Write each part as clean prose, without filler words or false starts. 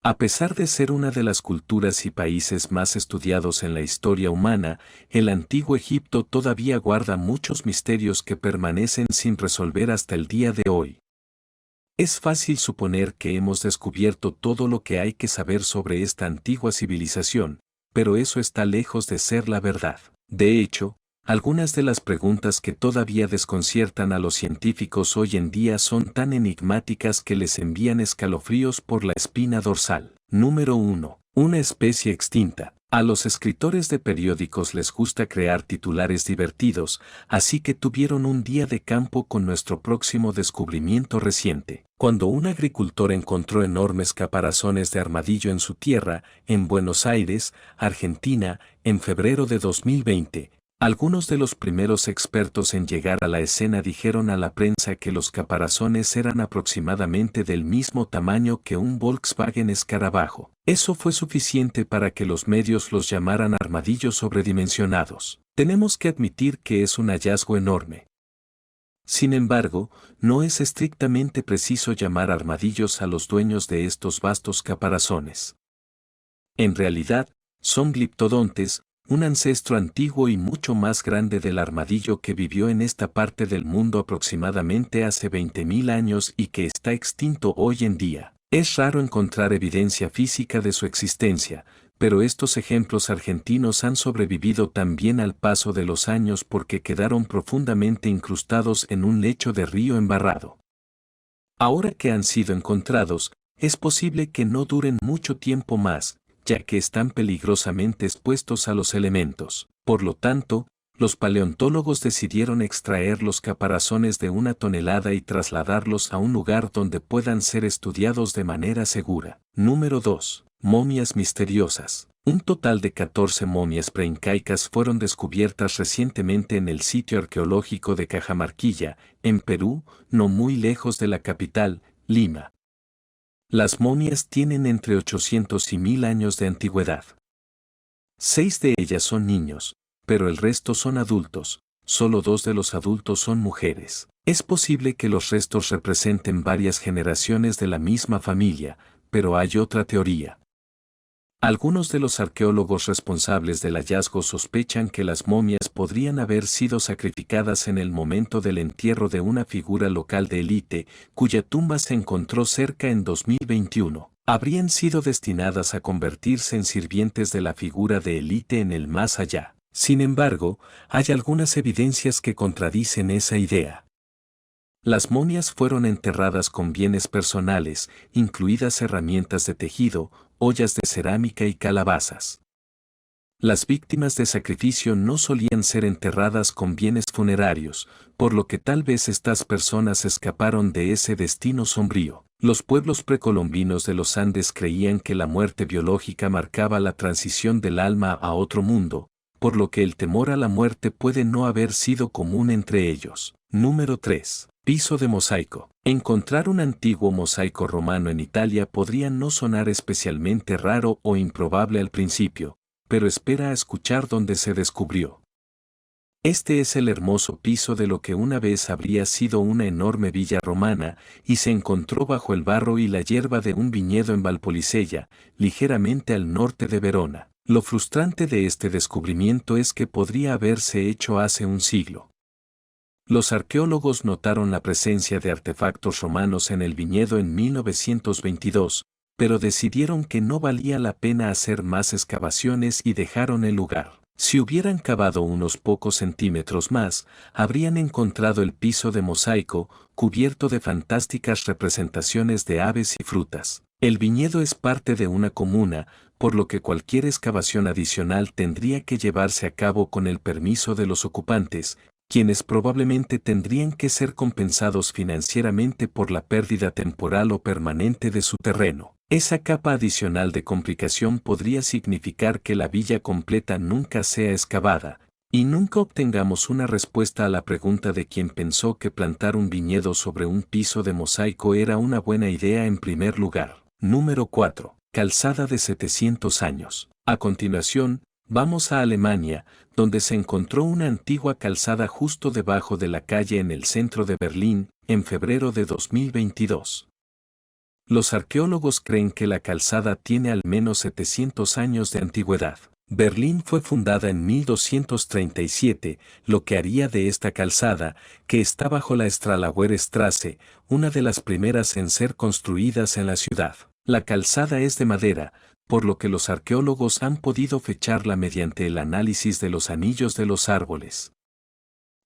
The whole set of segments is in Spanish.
A pesar de ser una de las culturas y países más estudiados en la historia humana, el antiguo Egipto todavía guarda muchos misterios que permanecen sin resolver hasta el día de hoy. Es fácil suponer que hemos descubierto todo lo que hay que saber sobre esta antigua civilización, pero eso está lejos de ser la verdad. De hecho, algunas de las preguntas que todavía desconciertan a los científicos hoy en día son tan enigmáticas que les envían escalofríos por la espina dorsal. Número 1. Una especie extinta. A los escritores de periódicos les gusta crear titulares divertidos, así que tuvieron un día de campo con nuestro próximo descubrimiento reciente. Cuando un agricultor encontró enormes caparazones de armadillo en su tierra, en Buenos Aires, Argentina, en febrero de 2020, algunos de los primeros expertos en llegar a la escena dijeron a la prensa que los caparazones eran aproximadamente del mismo tamaño que un Volkswagen Escarabajo. Eso fue suficiente para que los medios los llamaran armadillos sobredimensionados. Tenemos que admitir que es un hallazgo enorme. Sin embargo, no es estrictamente preciso llamar armadillos a los dueños de estos vastos caparazones. En realidad, son gliptodontes, un ancestro antiguo y mucho más grande del armadillo que vivió en esta parte del mundo aproximadamente hace 20.000 años y que está extinto hoy en día. Es raro encontrar evidencia física de su existencia, pero estos ejemplos argentinos han sobrevivido también al paso de los años porque quedaron profundamente incrustados en un lecho de río embarrado. Ahora que han sido encontrados, es posible que no duren mucho tiempo más, ya que están peligrosamente expuestos a los elementos. Por lo tanto, los paleontólogos decidieron extraer los caparazones de 1 tonelada y trasladarlos a un lugar donde puedan ser estudiados de manera segura. Número 2. Momias misteriosas. Un total de 14 momias preincaicas fueron descubiertas recientemente en el sitio arqueológico de Cajamarquilla, en Perú, no muy lejos de la capital, Lima. Las momias tienen entre 800 y 1000 años de antigüedad. 6 de ellas son niños, pero el resto son adultos, solo 2 de los adultos son mujeres. Es posible que los restos representen varias generaciones de la misma familia, pero hay otra teoría. Algunos de los arqueólogos responsables del hallazgo sospechan que las momias podrían haber sido sacrificadas en el momento del entierro de una figura local de élite, cuya tumba se encontró cerca en 2021. Habrían sido destinadas a convertirse en sirvientes de la figura de élite en el más allá. Sin embargo, hay algunas evidencias que contradicen esa idea. Las momias fueron enterradas con bienes personales, incluidas herramientas de tejido, ollas de cerámica y calabazas. Las víctimas de sacrificio no solían ser enterradas con bienes funerarios, por lo que tal vez estas personas escaparon de ese destino sombrío. Los pueblos precolombinos de los Andes creían que la muerte biológica marcaba la transición del alma a otro mundo, por lo que el temor a la muerte puede no haber sido común entre ellos. Número 3. Piso de mosaico. Encontrar un antiguo mosaico romano en Italia podría no sonar especialmente raro o improbable al principio, pero espera a escuchar dónde se descubrió. Este es el hermoso piso de lo que una vez habría sido una enorme villa romana y se encontró bajo el barro y la hierba de un viñedo en Valpolicella, ligeramente al norte de Verona. Lo frustrante de este descubrimiento es que podría haberse hecho hace un siglo. Los arqueólogos notaron la presencia de artefactos romanos en el viñedo en 1922, pero decidieron que no valía la pena hacer más excavaciones y dejaron el lugar. Si hubieran cavado unos pocos centímetros más, habrían encontrado el piso de mosaico, cubierto de fantásticas representaciones de aves y frutas. El viñedo es parte de una comuna, por lo que cualquier excavación adicional tendría que llevarse a cabo con el permiso de los ocupantes, quienes probablemente tendrían que ser compensados financieramente por la pérdida temporal o permanente de su terreno. Esa capa adicional de complicación podría significar que la villa completa nunca sea excavada, y nunca obtengamos una respuesta a la pregunta de quien pensó que plantar un viñedo sobre un piso de mosaico era una buena idea en primer lugar. Número 4. Calzada de 700 años. A continuación, vamos a Alemania, donde se encontró una antigua calzada justo debajo de la calle en el centro de Berlín, en febrero de 2022. Los arqueólogos creen que la calzada tiene al menos 700 años de antigüedad. Berlín fue fundada en 1237, lo que haría de esta calzada, que está bajo la Stralauer Straße, una de las primeras en ser construidas en la ciudad. La calzada es de madera, por lo que los arqueólogos han podido fecharla mediante el análisis de los anillos de los árboles.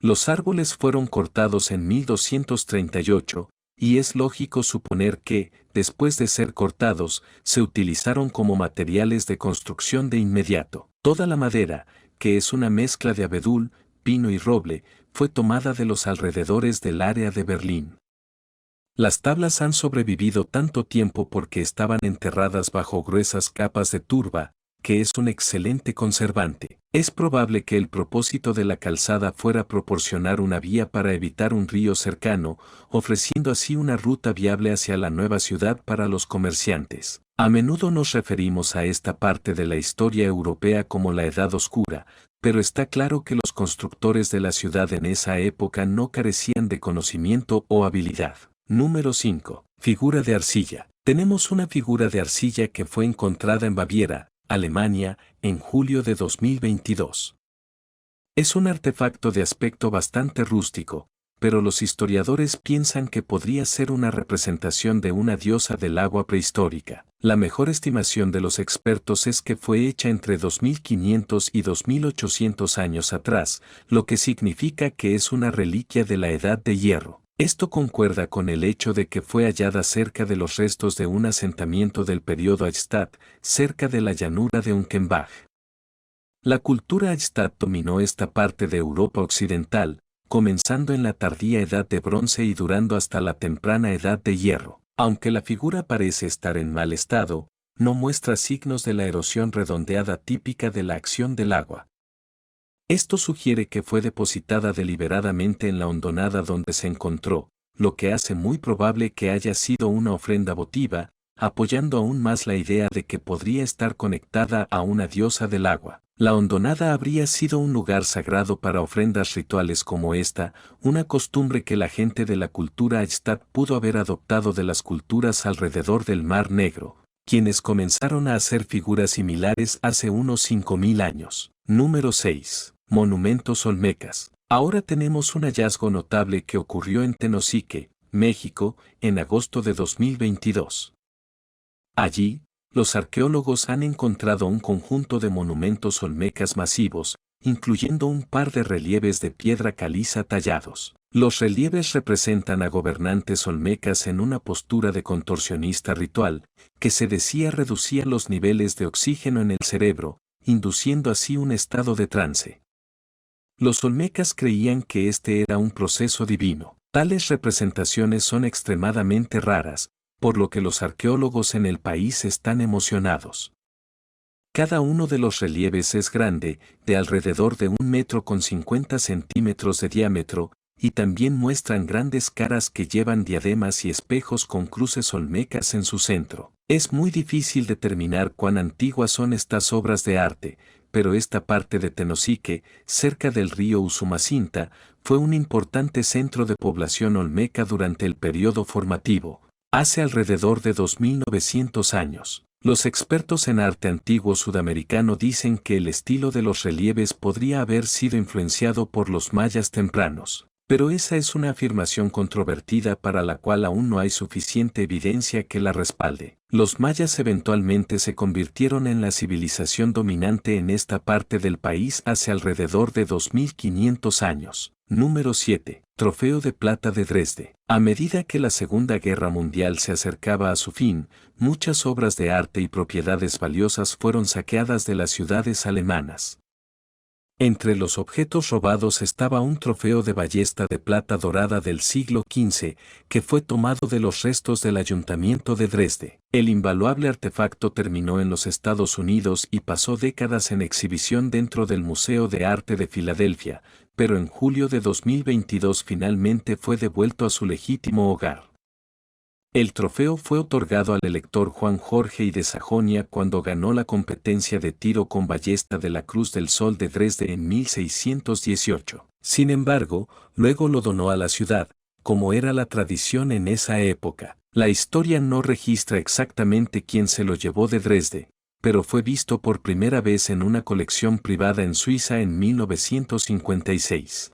Los árboles fueron cortados en 1238, y es lógico suponer que, después de ser cortados, se utilizaron como materiales de construcción de inmediato. Toda la madera, que es una mezcla de abedul, pino y roble, fue tomada de los alrededores del área de Berlín. Las tablas han sobrevivido tanto tiempo porque estaban enterradas bajo gruesas capas de turba, que es un excelente conservante. Es probable que el propósito de la calzada fuera proporcionar una vía para evitar un río cercano, ofreciendo así una ruta viable hacia la nueva ciudad para los comerciantes. A menudo nos referimos a esta parte de la historia europea como la Edad Oscura, pero está claro que los constructores de la ciudad en esa época no carecían de conocimiento o habilidad. Número 5. Figura de arcilla. Tenemos una figura de arcilla que fue encontrada en Baviera, Alemania, en julio de 2022. Es un artefacto de aspecto bastante rústico, pero los historiadores piensan que podría ser una representación de una diosa del agua prehistórica. La mejor estimación de los expertos es que fue hecha entre 2500 y 2800 años atrás, lo que significa que es una reliquia de la Edad de Hierro. Esto concuerda con el hecho de que fue hallada cerca de los restos de un asentamiento del período Eichstätt, cerca de la llanura de Unkenbach. La cultura Eichstätt dominó esta parte de Europa occidental, comenzando en la tardía Edad de Bronce y durando hasta la temprana Edad de Hierro. Aunque la figura parece estar en mal estado, no muestra signos de la erosión redondeada típica de la acción del agua. Esto sugiere que fue depositada deliberadamente en la hondonada donde se encontró, lo que hace muy probable que haya sido una ofrenda votiva, apoyando aún más la idea de que podría estar conectada a una diosa del agua. La hondonada habría sido un lugar sagrado para ofrendas rituales como esta, una costumbre que la gente de la cultura Eichstätt pudo haber adoptado de las culturas alrededor del Mar Negro, quienes comenzaron a hacer figuras similares hace unos 5000 años. Número 6. Monumentos olmecas. Ahora tenemos un hallazgo notable que ocurrió en Tenosique, México, en agosto de 2022. Allí, los arqueólogos han encontrado un conjunto de monumentos olmecas masivos, incluyendo un par de relieves de piedra caliza tallados. Los relieves representan a gobernantes olmecas en una postura de contorsionista ritual, que se decía reducía los niveles de oxígeno en el cerebro, induciendo así un estado de trance. Los olmecas creían que este era un proceso divino. Tales representaciones son extremadamente raras, por lo que los arqueólogos en el país están emocionados. Cada uno de los relieves es grande, de alrededor de 1 metro con 50 centímetros de diámetro, y también muestran grandes caras que llevan diademas y espejos con cruces olmecas en su centro. Es muy difícil determinar cuán antiguas son estas obras de arte, pero esta parte de Tenosique, cerca del río Usumacinta, fue un importante centro de población olmeca durante el periodo formativo, hace alrededor de 2900 años. Los expertos en arte antiguo sudamericano dicen que el estilo de los relieves podría haber sido influenciado por los mayas tempranos, pero esa es una afirmación controvertida para la cual aún no hay suficiente evidencia que la respalde. Los mayas eventualmente se convirtieron en la civilización dominante en esta parte del país hace alrededor de 2500 años. Número 7. Trofeo de plata de Dresde. A medida que la Segunda Guerra Mundial se acercaba a su fin, muchas obras de arte y propiedades valiosas fueron saqueadas de las ciudades alemanas. Entre los objetos robados estaba un trofeo de ballesta de plata dorada del siglo XV, que fue tomado de los restos del ayuntamiento de Dresde. El invaluable artefacto terminó en los Estados Unidos y pasó décadas en exhibición dentro del Museo de Arte de Filadelfia, pero en julio de 2022 finalmente fue devuelto a su legítimo hogar. El trofeo fue otorgado al elector Juan Jorge I de Sajonia cuando ganó la competencia de tiro con ballesta de la Cruz del Sol de Dresde en 1618. Sin embargo, luego lo donó a la ciudad, como era la tradición en esa época. La historia no registra exactamente quién se lo llevó de Dresde, pero fue visto por primera vez en una colección privada en Suiza en 1956.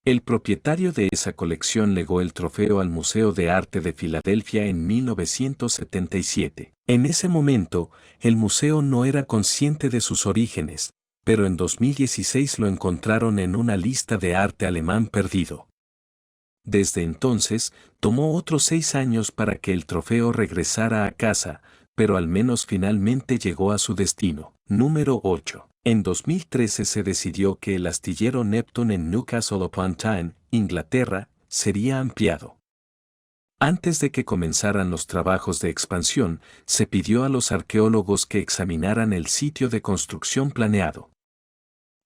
El propietario de esa colección legó el trofeo al Museo de Arte de Filadelfia en 1977. En ese momento, el museo no era consciente de sus orígenes, pero en 2016 lo encontraron en una lista de arte alemán perdido. Desde entonces, tomó otros 6 años para que el trofeo regresara a casa, pero al menos finalmente llegó a su destino. Número 8. En 2013 se decidió que el astillero Neptune en Newcastle upon Tyne, Inglaterra, sería ampliado. Antes de que comenzaran los trabajos de expansión, se pidió a los arqueólogos que examinaran el sitio de construcción planeado.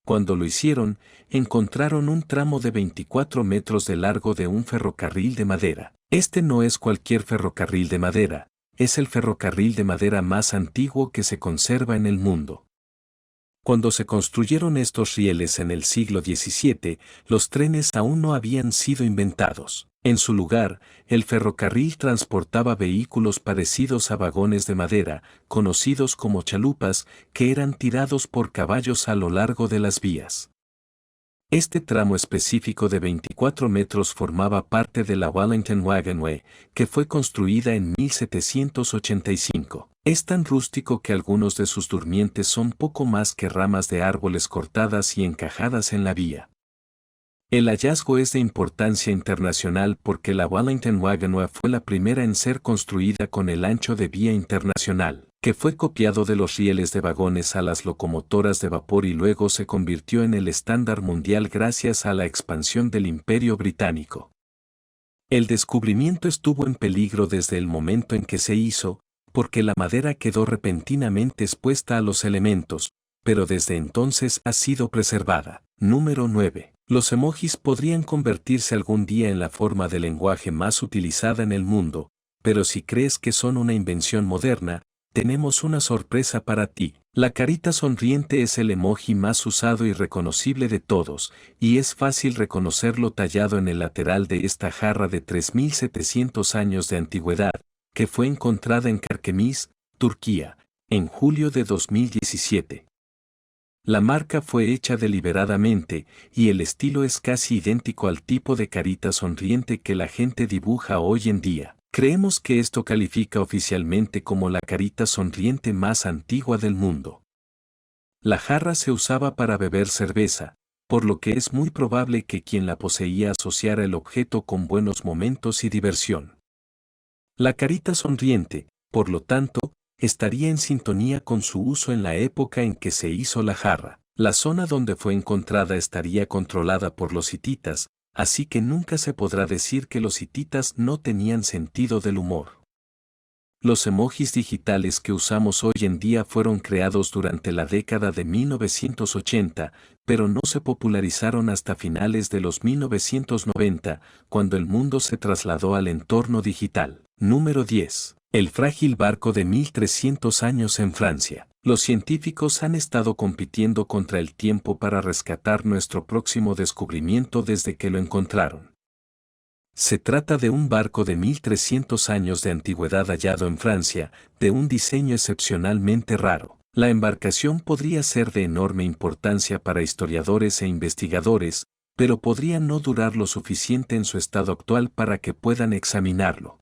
Cuando lo hicieron, encontraron un tramo de 24 metros de largo de un ferrocarril de madera. Este no es cualquier ferrocarril de madera, es el ferrocarril de madera más antiguo que se conserva en el mundo. Cuando se construyeron estos rieles en el siglo XVII, los trenes aún no habían sido inventados. En su lugar, el ferrocarril transportaba vehículos parecidos a vagones de madera, conocidos como chalupas, que eran tirados por caballos a lo largo de las vías. Este tramo específico de 24 metros formaba parte de la Wellington Wagonway, que fue construida en 1785. Es tan rústico que algunos de sus durmientes son poco más que ramas de árboles cortadas y encajadas en la vía. El hallazgo es de importancia internacional porque la Wellington Wagonway fue la primera en ser construida con el ancho de vía internacional, que fue copiado de los rieles de vagones a las locomotoras de vapor y luego se convirtió en el estándar mundial gracias a la expansión del Imperio Británico. El descubrimiento estuvo en peligro desde el momento en que se hizo, porque la madera quedó repentinamente expuesta a los elementos, pero desde entonces ha sido preservada. Número 9. Los emojis podrían convertirse algún día en la forma de lenguaje más utilizada en el mundo, pero si crees que son una invención moderna, tenemos una sorpresa para ti. La carita sonriente es el emoji más usado y reconocible de todos, y es fácil reconocerlo tallado en el lateral de esta jarra de 3700 años de antigüedad, que fue encontrada en Karkemis, Turquía, en julio de 2017. La marca fue hecha deliberadamente, y el estilo es casi idéntico al tipo de carita sonriente que la gente dibuja hoy en día. Creemos que esto califica oficialmente como la carita sonriente más antigua del mundo. La jarra se usaba para beber cerveza, por lo que es muy probable que quien la poseía asociara el objeto con buenos momentos y diversión. La carita sonriente, por lo tanto, estaría en sintonía con su uso en la época en que se hizo la jarra. La zona donde fue encontrada estaría controlada por los hititas, así que nunca se podrá decir que los hititas no tenían sentido del humor. Los emojis digitales que usamos hoy en día fueron creados durante la década de 1980, pero no se popularizaron hasta finales de los 1990, cuando el mundo se trasladó al entorno digital. Número 10. El frágil barco de 1300 años en Francia. Los científicos han estado compitiendo contra el tiempo para rescatar nuestro próximo descubrimiento desde que lo encontraron. Se trata de un barco de 1300 años de antigüedad hallado en Francia, de un diseño excepcionalmente raro. La embarcación podría ser de enorme importancia para historiadores e investigadores, pero podría no durar lo suficiente en su estado actual para que puedan examinarlo.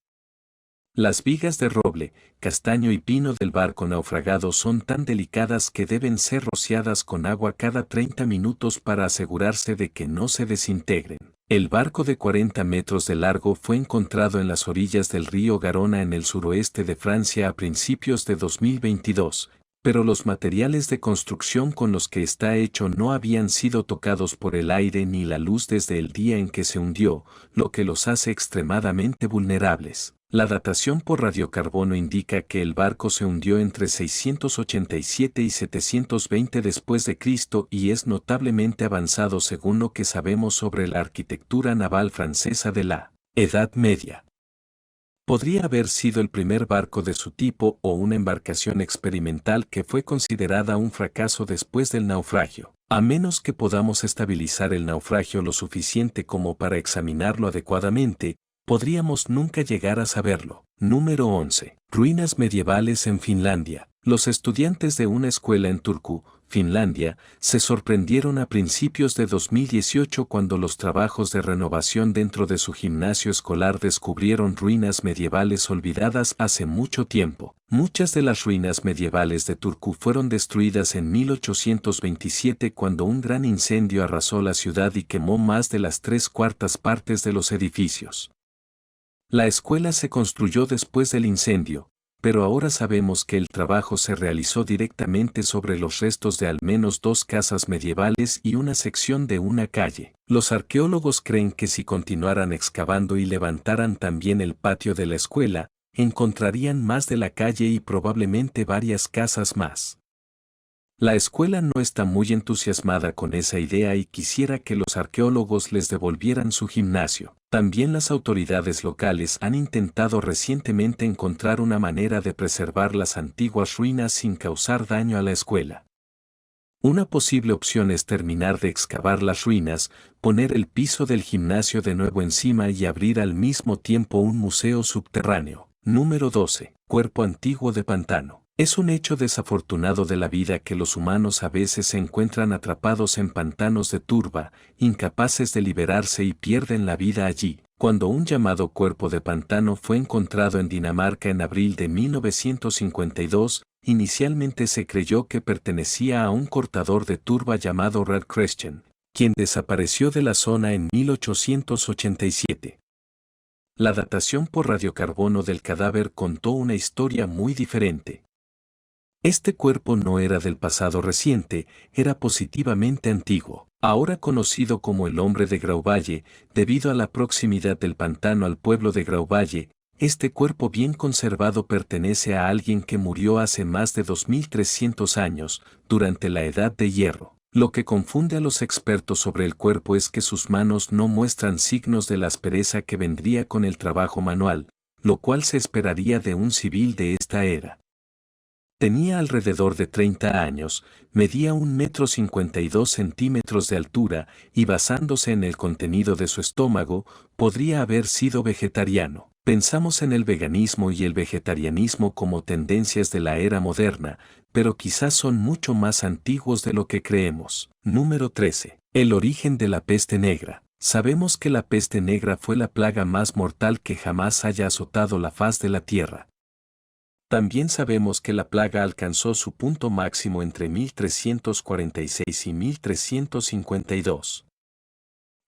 Las vigas de roble, castaño y pino del barco naufragado son tan delicadas que deben ser rociadas con agua cada 30 minutos para asegurarse de que no se desintegren. El barco de 40 metros de largo fue encontrado en las orillas del río Garona en el suroeste de Francia a principios de 2022, pero los materiales de construcción con los que está hecho no habían sido tocados por el aire ni la luz desde el día en que se hundió, lo que los hace extremadamente vulnerables. La datación por radiocarbono indica que el barco se hundió entre 687 y 720 después de Cristo y es notablemente avanzado según lo que sabemos sobre la arquitectura naval francesa de la Edad Media. Podría haber sido el primer barco de su tipo o una embarcación experimental que fue considerada un fracaso después del naufragio. A menos que podamos estabilizar el naufragio lo suficiente como para examinarlo adecuadamente, podríamos nunca llegar a saberlo. Número 11. Ruinas medievales en Finlandia. Los estudiantes de una escuela en Turku, Finlandia, se sorprendieron a principios de 2018 cuando los trabajos de renovación dentro de su gimnasio escolar descubrieron ruinas medievales olvidadas hace mucho tiempo. Muchas de las ruinas medievales de Turku fueron destruidas en 1827 cuando un gran incendio arrasó la ciudad y quemó más de las 3/4 partes de los edificios. La escuela se construyó después del incendio, pero ahora sabemos que el trabajo se realizó directamente sobre los restos de al menos 2 casas medievales y una sección de una calle. Los arqueólogos creen que si continuaran excavando y levantaran también el patio de la escuela, encontrarían más de la calle y probablemente varias casas más. La escuela no está muy entusiasmada con esa idea y quisiera que los arqueólogos les devolvieran su gimnasio. También las autoridades locales han intentado recientemente encontrar una manera de preservar las antiguas ruinas sin causar daño a la escuela. Una posible opción es terminar de excavar las ruinas, poner el piso del gimnasio de nuevo encima y abrir al mismo tiempo un museo subterráneo. Número 12. Cuerpo antiguo de pantano. Es un hecho desafortunado de la vida que los humanos a veces se encuentran atrapados en pantanos de turba, incapaces de liberarse y pierden la vida allí. Cuando un llamado cuerpo de pantano fue encontrado en Dinamarca en abril de 1952, inicialmente se creyó que pertenecía a un cortador de turba llamado Rad Christian, quien desapareció de la zona en 1887. La datación por radiocarbono del cadáver contó una historia muy diferente. Este cuerpo no era del pasado reciente, era positivamente antiguo. Ahora conocido como el hombre de Grauvalle, debido a la proximidad del pantano al pueblo de Grauvalle, este cuerpo bien conservado pertenece a alguien que murió hace más de 2300 años, durante la Edad de Hierro. Lo que confunde a los expertos sobre el cuerpo es que sus manos no muestran signos de la aspereza que vendría con el trabajo manual, lo cual se esperaría de un civil de esta era. Tenía alrededor de 30 años, medía 1,52 m de altura y basándose en el contenido de su estómago, podría haber sido vegetariano. Pensamos en el veganismo y el vegetarianismo como tendencias de la era moderna, pero quizás son mucho más antiguos de lo que creemos. Número 13. El origen de la peste negra. Sabemos que la peste negra fue la plaga más mortal que jamás haya azotado la faz de la Tierra. También sabemos que la plaga alcanzó su punto máximo entre 1346 y 1352.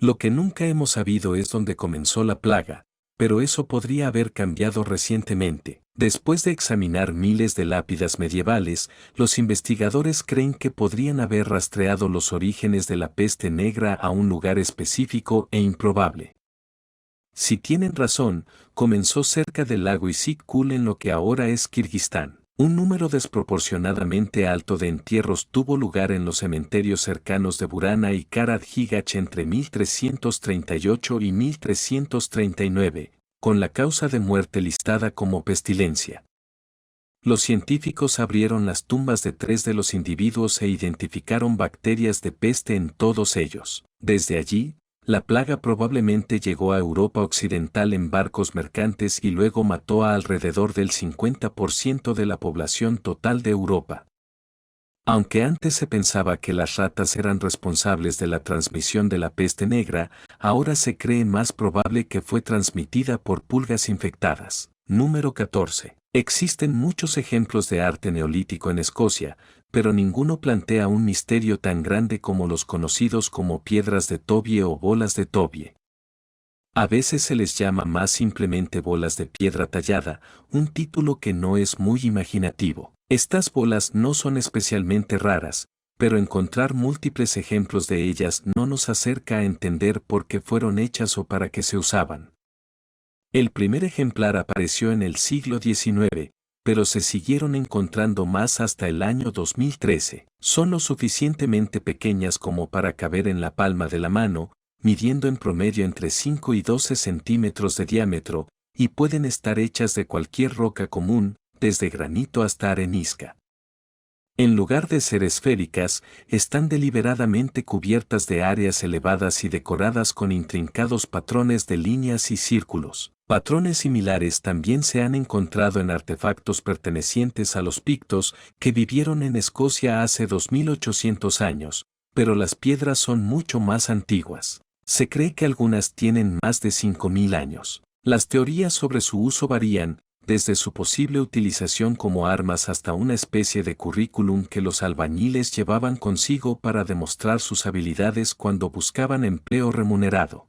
Lo que nunca hemos sabido es dónde comenzó la plaga, pero eso podría haber cambiado recientemente. Después de examinar miles de lápidas medievales, los investigadores creen que podrían haber rastreado los orígenes de la peste negra a un lugar específico e improbable. Si tienen razón, comenzó cerca del lago Issyk-Kul en lo que ahora es Kirguistán. Un número desproporcionadamente alto de entierros tuvo lugar en los cementerios cercanos de Burana y Karad-Higach entre 1338 y 1339, con la causa de muerte listada como pestilencia. Los científicos abrieron las tumbas de 3 de los individuos e identificaron bacterias de peste en todos ellos. Desde allí, la plaga probablemente llegó a Europa Occidental en barcos mercantes y luego mató a alrededor del 50% de la población total de Europa. Aunque antes se pensaba que las ratas eran responsables de la transmisión de la peste negra, ahora se cree más probable que fue transmitida por pulgas infectadas. Número 14. Existen muchos ejemplos de arte neolítico en Escocia, pero ninguno plantea un misterio tan grande como los conocidos como piedras de Tobie o bolas de Tobie. A veces se les llama más simplemente bolas de piedra tallada, un título que no es muy imaginativo. Estas bolas no son especialmente raras, pero encontrar múltiples ejemplos de ellas no nos acerca a entender por qué fueron hechas o para qué se usaban. El primer ejemplar apareció en el siglo XIX, pero se siguieron encontrando más hasta el año 2013. Son lo suficientemente pequeñas como para caber en la palma de la mano, midiendo en promedio entre 5 y 12 centímetros de diámetro, y pueden estar hechas de cualquier roca común, desde granito hasta arenisca. En lugar de ser esféricas, están deliberadamente cubiertas de áreas elevadas y decoradas con intrincados patrones de líneas y círculos. Patrones similares también se han encontrado en artefactos pertenecientes a los pictos que vivieron en Escocia hace 2800 años, pero las piedras son mucho más antiguas. Se cree que algunas tienen más de 5000 años. Las teorías sobre su uso varían, desde su posible utilización como armas hasta una especie de currículum que los albañiles llevaban consigo para demostrar sus habilidades cuando buscaban empleo remunerado.